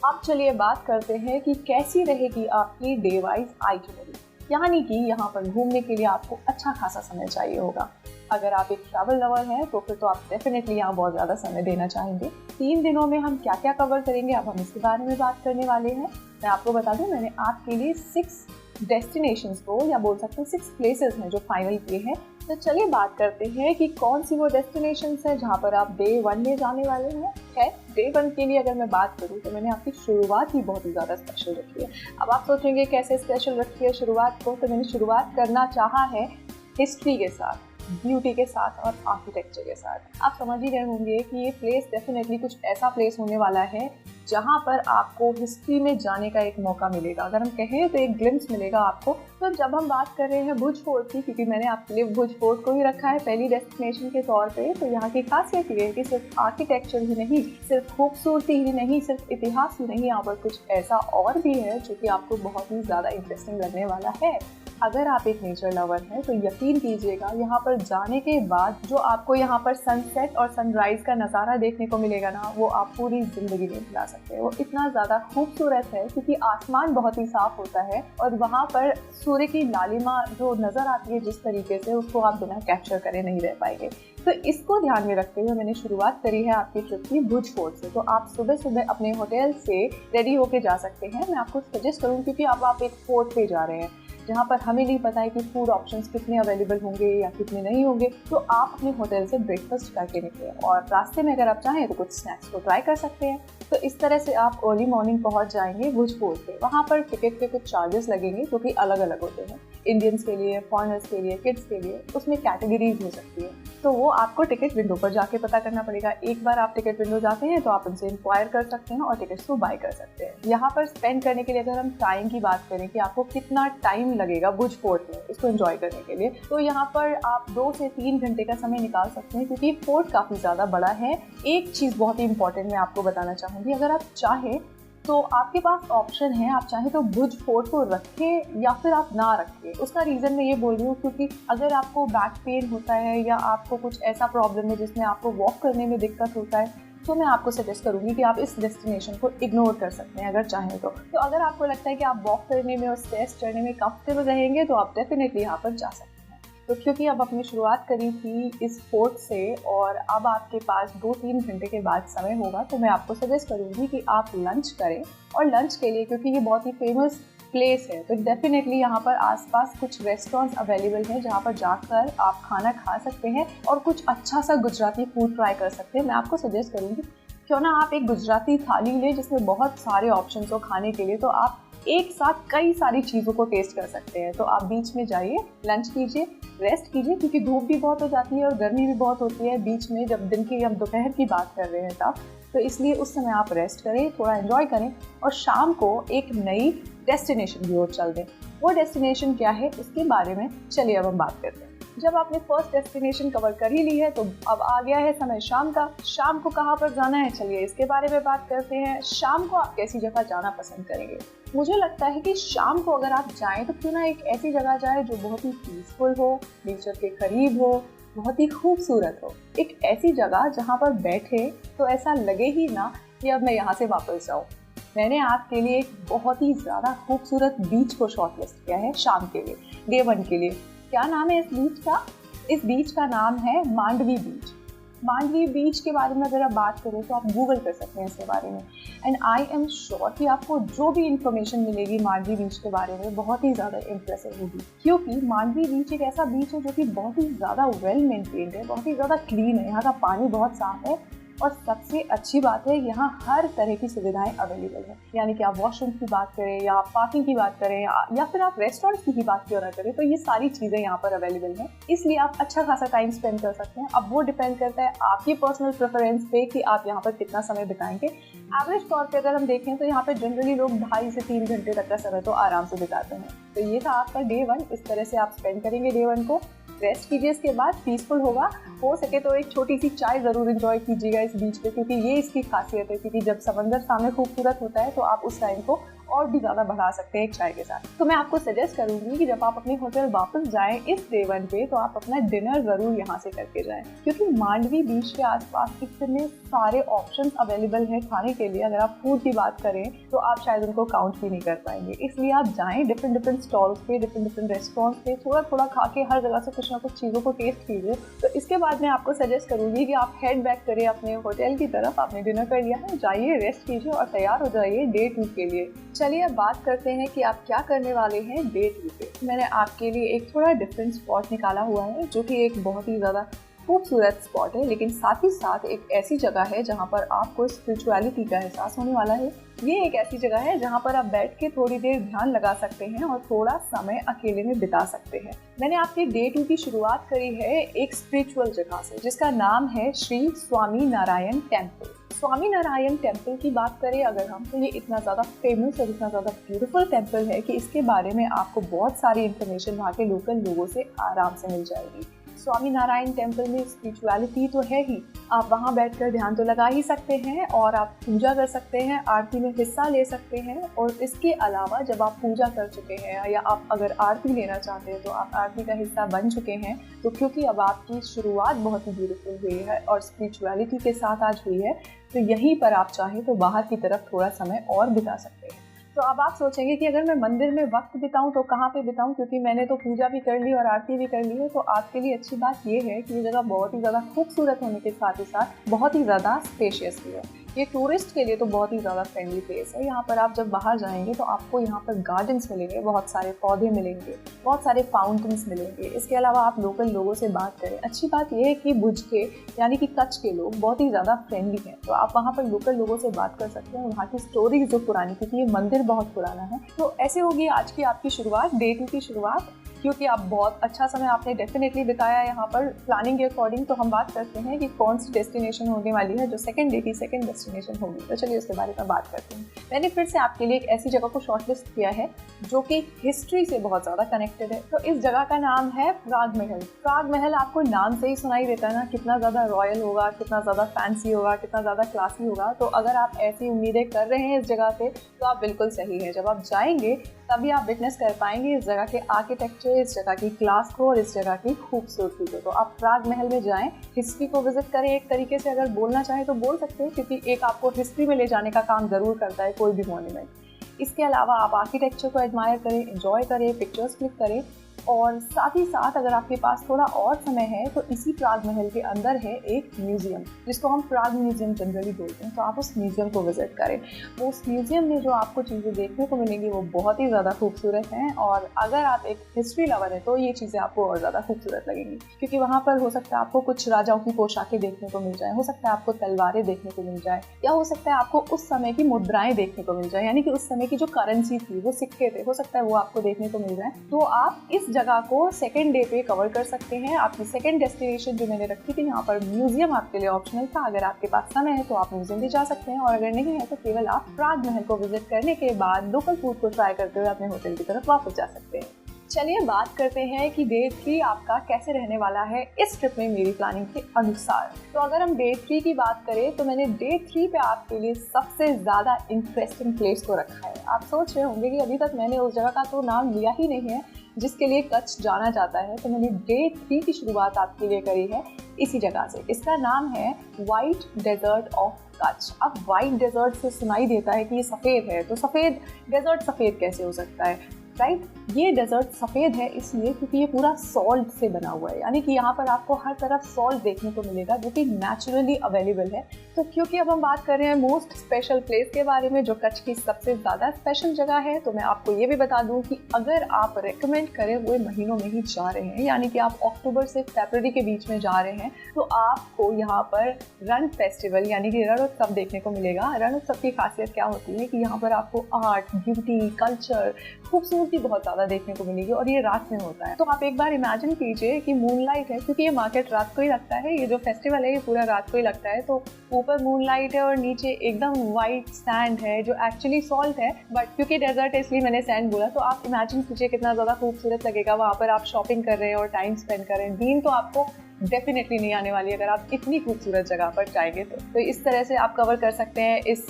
अब चलिए बात करते हैं कि कैसी रहेगी आपकी डे वाइज आइटिनरी। यानी कि यहाँ पर घूमने के लिए आपको अच्छा खासा समय चाहिए होगा। अगर आप एक ट्रैवल लवर हैं तो फिर तो आप डेफिनेटली यहाँ बहुत ज़्यादा समय देना चाहेंगे। 3 दिनों में हम क्या क्या कवर करेंगे अब हम इसके बारे में बात करने वाले हैं। मैं आपको बता दूं, मैंने आपके लिए 6 डेस्टिनेशंस को या बोल सकते हैं 6 प्लेसेस हैं जो फाइनल किए हैं। तो चलिए बात करते हैं कि कौन सी वो डेस्टिनेशंस है जहाँ पर आप डे 1 में जाने वाले हैं। डे 1 के लिए अगर मैं बात करूँ तो मैंने आपकी शुरुआत ही बहुत ही ज़्यादा स्पेशल रखी है। अब आप सोचेंगे कैसे स्पेशल रखी है शुरुआत को, तो मैंने शुरुआत करना चाहा है हिस्ट्री के साथ, ब्यूटी के साथ और आर्किटेक्चर के साथ। आप समझ ही रहे होंगे कि ये प्लेस डेफिनेटली कुछ ऐसा प्लेस होने वाला है जहाँ पर आपको हिस्ट्री में जाने का एक मौका मिलेगा। अगर हम कहें तो एक ग्लिम्स मिलेगा आपको। तो जब हम बात कर रहे हैं भुज फोर्ट की, क्योंकि मैंने आपके लिए भुज फोर्ट को ही रखा है पहली डेस्टिनेशन के तौर पे, तो यहाँ की खासियत ये है कि सिर्फ आर्किटेक्चर ही नहीं, सिर्फ खूबसूरती ही नहीं, सिर्फ इतिहास ही नहीं, यहाँ पर कुछ ऐसा और भी है जो कि आपको बहुत ही ज़्यादा इंटरेस्टिंग लगने वाला है। अगर आप एक नेचर लवर हैं तो यकीन कीजिएगा यहाँ पर जाने के बाद जो आपको यहाँ पर सनसेट और सनराइज का नज़ारा देखने को मिलेगा ना, वो आप पूरी ज़िंदगी नहीं भुला सकते। वो इतना ज़्यादा खूबसूरत है क्योंकि आसमान बहुत ही साफ होता है और वहाँ पर सूर्य की लालिमा जो नज़र आती है जिस तरीके से, उसको आप बिना कैप्चर करे नहीं रह पाएंगे। तो इसको ध्यान में रखते हुए मैंने शुरुआत करी है आपकी ट्रिप की भुज फोर्ट से। तो आप सुबह सुबह अपने होटल से रेडी होके जा सकते हैं। मैं आपको सजेस्ट करूँ क्योंकि अब आप एक फोर्ट पे जा रहे हैं जहाँ पर हमें नहीं पता है कि फूड ऑप्शंस कितने अवेलेबल होंगे या कितने नहीं होंगे, तो आप अपने होटल से ब्रेकफास्ट करके निकले और रास्ते में अगर आप चाहें तो कुछ स्नैक्स को ट्राई कर सकते हैं। तो इस तरह से आप अर्ली मॉर्निंग पहुँच जाएंगे भुज फोर्ट पे। वहाँ पर टिकट के कुछ चार्जेस लगेंगे जो कि अलग अलग होते हैं, इंडियंस के लिए, फॉरेनर्स के लिए, किड्स के लिए, उसमें कैटेगरीज हो सकती है। तो वो आपको टिकट विंडो पर जाके पता करना पड़ेगा। एक बार आप टिकट विंडो जाते हैं तो आप उनसे इंक्वायर कर सकते हैं और टिकट्स को बाय कर सकते हैं। यहाँ पर स्पेंड करने के लिए अगर हम टाइम की बात करें कि आपको कितना टाइम लगेगा भुज फोर्ट में इसको एंजॉय करने के लिए, तो यहाँ पर आप 2 से 3 घंटे का समय निकाल सकते हैं क्योंकि फोर्ट काफ़ी ज़्यादा बड़ा है। एक चीज़ बहुत ही इंपॉर्टेंट मैं आपको बताना चाहूँगी, अगर आप चाहें तो आपके पास ऑप्शन है, आप चाहे तो भुज फोर्ट को रखें या फिर आप ना रखें। उसका रीज़न मैं ये बोल रही हूँ क्योंकि अगर आपको बैक पेन होता है या आपको कुछ ऐसा प्रॉब्लम है जिसमें आपको वॉक करने में दिक्कत होता है, तो मैं आपको सजेस्ट करूँगी कि आप इस डेस्टिनेशन को इग्नोर कर सकते हैं अगर चाहें तो। अगर आपको लगता है कि आप वॉक करने में और स्टेयर्स चढ़ने में कंफर्टेबल रहेंगे तो आप डेफिनेटली यहाँ पर जा सकते हैं। तो क्योंकि अब अपनी शुरुआत करी थी इस फोर्ट से और अब आपके पास 2-3 घंटे के बाद समय होगा, तो मैं आपको सजेस्ट करूँगी कि आप लंच करें। और लंच के लिए क्योंकि ये बहुत ही फेमस प्लेस है तो डेफिनेटली यहाँ पर आसपास कुछ रेस्टोरेंट्स अवेलेबल हैं जहाँ पर जाकर आप खाना खा सकते हैं और कुछ अच्छा सा गुजराती फूड ट्राई कर सकते हैं। मैं आपको सजेस्ट करूँगी क्यों ना आप एक गुजराती थाली लें जिसमें बहुत सारे ऑप्शंस हो खाने के लिए, तो आप एक साथ कई सारी चीज़ों को टेस्ट कर सकते हैं। तो आप बीच में जाइए, लंच कीजिए, रेस्ट कीजिए क्योंकि धूप भी बहुत हो जाती है और गर्मी भी बहुत होती है बीच में, जब दिन की हम दोपहर की बात कर रहे हैं तब। तो इसलिए उस समय आप रेस्ट करें, थोड़ा एंजॉय करें और शाम को एक नई डेस्टिनेशन की ओर चल दें। वो डेस्टिनेशन क्या है इसके बारे में चलिए अब हम बात करते हैं। जब आपने फर्स्ट डेस्टिनेशन कवर कर ही ली है तो अब आ गया है समय शाम का। शाम को कहाँ पर जाना है, चलिए इसके बारे में बात करते हैं। शाम को आप कैसी जगह जाना पसंद करेंगे? मुझे लगता है कि शाम को अगर आप जाएं तो क्यों ना एक ऐसी जगह जाए जो बहुत ही पीसफुल हो, नेचर के करीब हो, बहुत ही खूबसूरत हो। एक ऐसी जगह जहाँ पर बैठे तो ऐसा लगे ही ना कि अब मैं यहाँ से वापस जाऊँ। मैंने आपके लिए एक बहुत ही ज़्यादा खूबसूरत बीच को शॉर्टलिस्ट किया है शाम के लिए, डे 1 के लिए। क्या नाम है इस बीच का? इस बीच का नाम है मांडवी बीच। मांडवी बीच के बारे में अगर आप बात करें तो आप गूगल कर सकते हैं इसके बारे में, एंड आई एम श्योर कि आपको जो भी इंफॉर्मेशन मिलेगी मांडवी बीच के बारे में बहुत ही ज़्यादा इंप्रेसिव होगी। क्योंकि मांडवी बीच एक ऐसा बीच है जो कि बहुत ही ज़्यादा वेल मेंटेन्ड है, बहुत ही ज़्यादा क्लीन है, यहाँ का पानी बहुत साफ है और सबसे अच्छी बात है यहाँ हर तरह की सुविधाएं अवेलेबल है। यानी कि आप वॉशरूम की बात करें या आप पार्किंग की बात करें या फिर आप रेस्टोरेंट्स की भी बात क्यों ना करें, तो ये सारी चीज़ें यहाँ पर अवेलेबल हैं। इसलिए आप अच्छा खासा टाइम स्पेंड कर सकते हैं। अब वो डिपेंड करता है आपकी पर्सनल प्रेफरेंस पे कि आप यहाँ पर कितना समय बिताएंगे। एवरेज तौर पर अगर हम देखें तो यहाँ पर जनरली लोग 2.5 से 3 घंटे तक का समय तो आराम से बिताते हैं। तो ये था आपका डे 1। इस तरह से आप स्पेंड करेंगे डे 1 को। रेस्ट कीजिए, इसके बाद पीसफुल होगा। हो सके तो एक छोटी सी चाय ज़रूर एंजॉय कीजिएगा इस बीच पे, क्योंकि ये इसकी खासियत है। क्योंकि जब समंदर सामने खूबसूरत होता है तो आप उस टाइम को और भी ज़्यादा बढ़ा सकते हैं एक चाय के साथ। तो मैं आपको सजेस्ट करूंगी कि जब आप अपने होटल वापस जाएं इस डे 1 पे, तो आप अपना डिनर ज़रूर यहाँ से करके जाएं, क्योंकि मांडवी बीच के आसपास इतने सारे ऑप्शंस अवेलेबल हैं खाने के लिए। अगर आप फूड की बात करें तो आप शायद उनको काउंट भी नहीं कर पाएंगे। इसलिए आप जाएं डिफरेंट स्टॉल्स पे, डिफरेंट रेस्टोरेंट्स पे, थोड़ा थोड़ा खा के हर जगह से कुछ ना कुछ चीज़ों को टेस्ट कीजिए। तो इसके बाद मैं आपको सजेस्ट करूंगी कि आप हेड बैक करें अपने होटल की तरफ। आपने डिनर कर लिया है, जाइए रेस्ट कीजिए और तैयार हो जाइए डे 2 के लिए। चलिए अब बात करते हैं कि आप क्या करने वाले हैं डे 2 पे। मैंने आपके लिए एक थोड़ा डिफरेंट स्पॉट निकाला हुआ है, जो कि एक बहुत ही ज़्यादा खूबसूरत स्पॉट है, लेकिन साथ ही साथ एक ऐसी जगह है जहाँ पर आपको स्पिरिचुअलिटी का एहसास होने वाला है। ये एक ऐसी जगह है जहाँ पर आप बैठ के थोड़ी देर ध्यान लगा सकते हैं और थोड़ा समय अकेले में बिता सकते हैं। मैंने आपके डे 2 की शुरुआत करी है एक स्पिरिचुअल जगह से, जिसका नाम है श्री स्वामी नारायण टेम्पल। स्वामी नारायण टेम्पल की बात करें अगर हम, तो ये इतना ज़्यादा फेमस और इतना ज़्यादा ब्यूटीफुल टेम्पल है कि इसके बारे में आपको बहुत सारी इन्फॉर्मेशन वहाँ के लोकल लोगों से आराम से मिल जाएगी। स्वामी नारायण टेम्पल में स्पिरिचुअलिटी तो है ही, आप वहाँ बैठकर ध्यान तो लगा ही सकते हैं और आप पूजा कर सकते हैं, आरती में हिस्सा ले सकते हैं। और इसके अलावा जब आप पूजा कर चुके हैं या आप अगर आरती लेना चाहते हैं तो आप आरती का हिस्सा बन चुके हैं, तो क्योंकि अब आपकी शुरुआत बहुत ही ब्यूटीफुल हुई है और स्पिरिचुअलिटी के साथ आज हुई है, तो यहीं पर आप चाहें तो बाहर की तरफ थोड़ा समय और बिता सकते हैं। तो अब आप सोचेंगे कि अगर मैं मंदिर में वक्त बिताऊं तो कहाँ पे बिताऊं, क्योंकि मैंने तो पूजा भी कर ली और आरती भी कर ली है। तो आपके लिए अच्छी बात ये है कि ये जगह बहुत ही ज़्यादा खूबसूरत होने के साथ ही साथ बहुत ही ज़्यादा स्पेशियस भी है। ये टूरिस्ट के लिए तो बहुत ही ज़्यादा फ्रेंडली प्लेस है। यहाँ पर आप जब बाहर जाएंगे तो आपको यहाँ पर गार्डन्स मिलेंगे, बहुत सारे पौधे मिलेंगे, बहुत सारे फाउंटेन्स मिलेंगे। इसके अलावा आप लोकल लोगों से बात करें, अच्छी बात यह है कि भुज के यानी कि कच्छ के लोग बहुत ही ज़्यादा फ्रेंडली हैं। तो आप वहाँ पर लोकल लोगों से बात कर सकते हैं। वहाँ की स्टोरीज जो पुरानी, क्योंकि ये मंदिर बहुत पुराना है। तो ऐसे होगी आज की आपकी शुरुआत, डे 2 की शुरुआत, क्योंकि आप बहुत अच्छा समय आपने डेफिनेटली बिताया यहाँ पर। प्लानिंग के अकॉर्डिंग तो हम बात करते हैं कि कौन सी डेस्टिनेशन होने वाली है जो सेकंड डे की सेकंड डेस्टिनेशन होगी। तो चलिए उसके बारे में बात करते हैं। मैंने फिर से आपके लिए एक ऐसी जगह को शॉर्टलिस्ट किया है जो कि हिस्ट्री से बहुत ज़्यादा कनेक्टेड है। तो इस जगह का नाम है प्राग महल। प्राग महल आपको नाम से ही सुनाई देता है ना, कितना ज़्यादा रॉयल होगा, कितना ज़्यादा फैंसी होगा, कितना ज़्यादा क्लासी होगा। तो अगर आप ऐसी उम्मीदें कर रहे हैं इस जगह से, तो आप बिल्कुल सही है। जब आप जाएंगे तभी आप विटनेस कर पाएंगे इस जगह के आर्किटेक्चर, इस जगह की क्लास को और इस जगह की खूबसूरती को। तो आप प्राग महल में जाएं, हिस्ट्री को विजिट करें। एक तरीके से अगर बोलना चाहें तो बोल सकते हैं, क्योंकि एक आपको हिस्ट्री में ले जाने का काम ज़रूर करता है कोई भी मॉन्यूमेंट। इसके अलावा आप आर्किटेक्चर को एडमायर करें, एंजॉय करें, पिक्चर्स क्लिक करें। और साथ ही साथ अगर आपके पास थोड़ा और समय है तो इसी प्राग महल के अंदर है एक म्यूजियम, जिसको हम प्राग म्यूजियम जनरली बोलते हैं। तो आप उस म्यूजियम को विजिट करें। वो उस म्यूजियम में जो आपको चीज़ें देखने को मिलेंगी वो बहुत ही ज़्यादा खूबसूरत हैं। और अगर आप एक हिस्ट्री लवर हैं तो ये चीज़ें आपको और ज़्यादा खूबसूरत लगेंगी, क्योंकि वहाँ पर हो सकता है आपको कुछ राजाओं की पोशाकें देखने को मिल जाए, हो सकता है आपको तलवारें देखने को मिल जाए, या हो सकता है आपको उस समय की मुद्राएं देखने को मिल जाए, यानी कि उस समय की जो करेंसी थी, वो सिक्के थे, हो सकता है वो आपको देखने को मिल जाए। तो आप इस जगह को सेकेंड डे पे कवर कर सकते हैं। आपकी सेकेंड डेस्टिनेशन जो मैंने रखी थी, यहाँ पर म्यूजियम आपके लिए ऑप्शनल था। अगर आपके पास समय है तो आप म्यूजियम भी जा सकते हैं, और अगर नहीं है तो केवल आप प्राग महल को विजिट करने के बाद लोकल फूड को ट्राई करते हुए अपने होटल की तरफ वापस जा सकते हैं। चलिए बात करते हैं कि डे 3 आपका कैसे रहने वाला है इस ट्रिप में मेरी प्लानिंग के अनुसार। तो अगर हम डे 3 की बात करें तो मैंने डे 3 पे आपके लिए सबसे ज़्यादा इंटरेस्टिंग प्लेस को रखा है। आप सोच रहे होंगे कि अभी तक मैंने उस जगह का तो नाम लिया ही नहीं है जिसके लिए कच्छ जाना जाता है। तो मैंने डे 3 की शुरुआत आपके लिए करी है इसी जगह से। इसका नाम है व्हाइट डेजर्ट ऑफ कच्छ। अब व्हाइट डेजर्ट से सुनाई देता है कि ये सफ़ेद है, तो सफ़ेद डेजर्ट सफ़ेद कैसे हो सकता है, राइट? ये डेजर्ट सफ़ेद है इसलिए क्योंकि ये पूरा सॉल्ट से बना हुआ है, यानी कि यहाँ पर आपको हर तरफ सॉल्ट देखने को मिलेगा जो कि नेचुरली अवेलेबल है। तो क्योंकि अब हम बात कर रहे हैं मोस्ट स्पेशल प्लेस के बारे में जो कच्छ की सबसे ज़्यादा स्पेशल जगह है, तो मैं आपको ये भी बता दूँ कि अगर आप रेकमेंड करे हुए महीनों में ही जा रहे हैं, यानी कि आप अक्टूबर से फरवरी के बीच में जा रहे हैं, तो आपको यहाँ पर रण फेस्टिवल यानी कि रणोत्सव देखने को मिलेगा। रणोत्सव की खासियत क्या होती है कि यहाँ पर आपको आर्ट, ब्यूटी, कल्चर, खूबसूरती बहुत ज़्यादा देखने को मिलेगी, और ये रात में होता है। तो आप एक बार इमेजिन कीजिए कि मूनलाइट है, क्योंकि ये मार्केट रात को ही लगता है, ये जो फेस्टिवल है ये पूरा रात को ही लगता है। तो ऊपर मूनलाइट है और नीचे एकदम वाइट सैंड है जो एक्चुअली सॉल्ट है, बट क्योंकि डेजर्ट है इसलिए मैंने सैंड बोला। तो आप इमेजिन कीजिए कितना ज़्यादा खूबसूरत लगेगा। वहाँ पर आप शॉपिंग कर रहे हैं और टाइम स्पेंड कर रहे हैं। नींद तो आपको डेफिनेटली नहीं आने वाली अगर आप इतनी खूबसूरत जगह पर जाएंगे तो इस तरह से आप कवर कर सकते हैं इस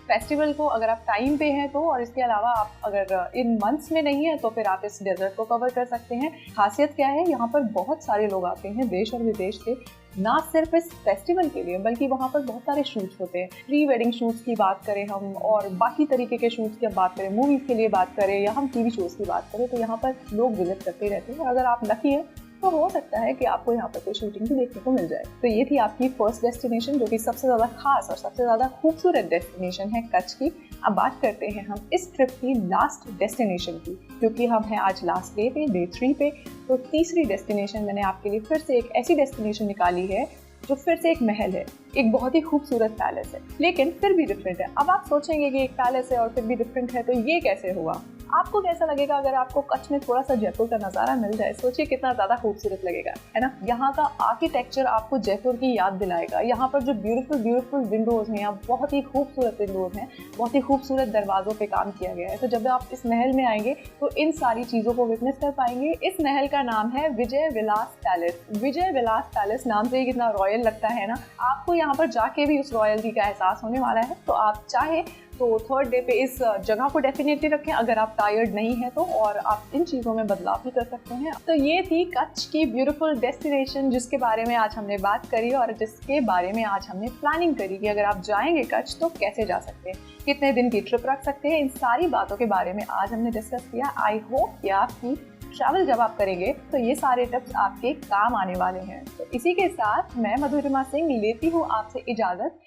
फेस्टिवल को अगर आप टाइम पे हैं तो, और इसके अलावा आप अगर इन मंथ्स में नहीं है तो फिर आप इस डेजर्ट को कवर कर सकते हैं। खासियत क्या है, यहाँ पर बहुत सारे लोग आते हैं देश और विदेश से, ना सिर्फ इस फेस्टिवल के लिए बल्कि वहाँ पर बहुत सारे शूट्स होते हैं। प्री वेडिंग शूट्स की बात करें हम, और बाकी तरीके के शूट्स की बात करें, मूवीज के लिए बात करें या हम टीवी शोज की बात करें, तो यहाँ पर लोग विजिट करते रहते हैं। अगर आप लकी हैं तो हो सकता है कि आपको यहाँ पर कोई शूटिंग भी देखने को मिल जाए। तो ये थी आपकी फर्स्ट डेस्टिनेशन, जो कि सबसे ज़्यादा खास और सबसे ज़्यादा खूबसूरत डेस्टिनेशन है कच्छ की। अब बात करते हैं हम इस ट्रिप की लास्ट डेस्टिनेशन की, क्योंकि हम हैं आज लास्ट डे पे, डे 3 पे। तो तीसरी डेस्टिनेशन मैंने आपके लिए फिर से एक ऐसी डेस्टिनेशन निकाली है जो फिर से एक महल है, एक बहुत ही खूबसूरत पैलेस है, लेकिन फिर भी डिफरेंट है। अब आप सोचेंगे कि एक पैलेस है और फिर भी डिफरेंट है, तो ये कैसे हुआ? आपको कैसा लगेगा अगर आपको कच्छ में थोड़ा सा जयपुर का नज़ारा मिल जाए? सोचिए कितना ज़्यादा खूबसूरत लगेगा, है ना। यहाँ का आर्किटेक्चर आपको जयपुर की याद दिलाएगा। यहाँ पर जो ब्यूटीफुल विंडोज़ हैं, यहाँ बहुत ही खूबसूरत विंडोज़ हैं, बहुत ही खूबसूरत दरवाज़ों पे काम किया गया है। तो जब आप इस महल में आएंगे तो इन सारी चीज़ों को विटनेस कर पाएंगे। इस महल का नाम है विजय विलास पैलेस। विजय विलास पैलेस नाम से ही कितना रॉयल लगता है ना। आपको यहाँ पर जाके भी उस रॉयल्टी का एहसास होने वाला है। तो आप चाहे तो थर्ड डे पे इस जगह को डेफिनेटली रखें अगर आप टायर्ड नहीं है तो, और आप इन चीज़ों में बदलाव भी कर सकते हैं। तो ये थी कच्छ की ब्यूटीफुल डेस्टिनेशन जिसके बारे में आज हमने बात करी और जिसके बारे में आज हमने प्लानिंग करी कि अगर आप जाएंगे कच्छ तो कैसे जा सकते हैं, कितने दिन की ट्रिप रख सकते हैं। इन सारी बातों के बारे में आज हमने डिस्कस किया। आई होप कि आपकी ट्रैवल जब आप करेंगे तो ये सारे टिप्स आपके काम आने वाले हैं। तो इसी के साथ मैं मधुरिमा सिंह लेती हूँ आपसे इजाज़त।